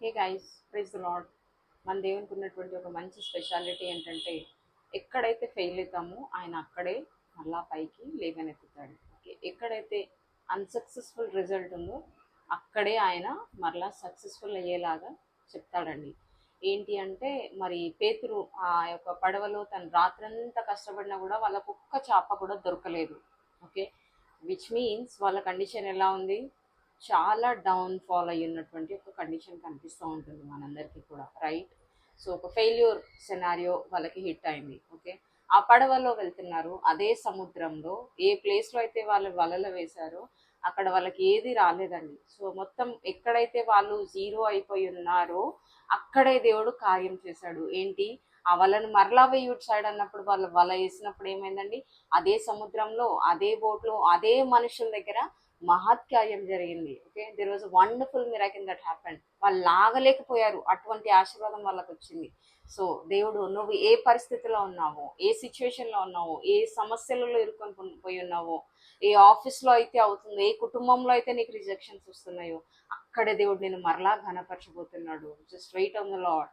Hey guys, praise the lord. మన దేవునికి ఉన్నటువంటి ఒక మంచి స్పెషాలిటీ ఏంటంటే ఎక్కడైతే ఫెయిల్ అవుతామో ఆయన అక్కడే మళ్ళా పైకి లేవనెత్తుతాడు. ఓకే, ఎక్కడైతే అన్సక్సెస్ఫుల్ రిజల్ట్ ఉందో అక్కడే ఆయన మరలా సక్సెస్ఫుల్ అయ్యేలాగా చెప్తాడండి. ఏంటి అంటే మరి పేతురు ఆ యొక్క పడవలో తను రాత్రంతా కష్టపడినా కూడా వాళ్ళకు ఒక్క చేప కూడా దొరకలేదు. ఓకే, విచ్ మీన్స్ వాళ్ళ కండిషన్ ఎలా ఉంది? చాలా డౌన్ ఫాల్ అయ్యి ఉన్నటువంటి ఒక కండిషన్ కనిపిస్తూ ఉంటుంది మనందరికీ కూడా, రైట్? సో ఒక ఫెయిల్యూర్ సెనారియో వాళ్ళకి హిట్ అయింది. ఓకే, ఆ పడవలో వెళ్తున్నారు, అదే సముద్రంలో ఏ ప్లేస్లో అయితే వాళ్ళు వలలు వేశారో అక్కడ వాళ్ళకి ఏది రాలేదండి. సో మొత్తం ఎక్కడైతే వాళ్ళు జీరో అయిపోయి ఉన్నారో అక్కడే దేవుడు కార్యం చేశాడు. ఏంటి? ఆ వలను మరలా వెయ్యి సైడ్ అన్నప్పుడు వాళ్ళు వల వేసినప్పుడు ఏమైందండి? అదే సముద్రంలో, అదే బోట్లో, అదే మనుషుల దగ్గర మహత్కార్యం జరిగింది. Okay, there was wonderful miracle that happened. వాళ్ళు లాగలేకపోయారు, అటువంటి ఆశీర్వాదం వాళ్ళకి వచ్చింది. సో దేవుడు, నువ్వు ఏ పరిస్థితిలో ఉన్నావో, ఏ సిచ్యువేషన్లో ఉన్నావో, ఏ సమస్యలలో ఇరుకొని పోయి ఉన్నావో, ఏ ఆఫీస్లో అయితే అవుతుందో, ఏ కుటుంబంలో అయితే నీకు రిజెక్షన్స్ వస్తున్నాయో అక్కడే దేవుడు నేను మరలా ఘనపరచబోతున్నాడు. Just wait on the lord.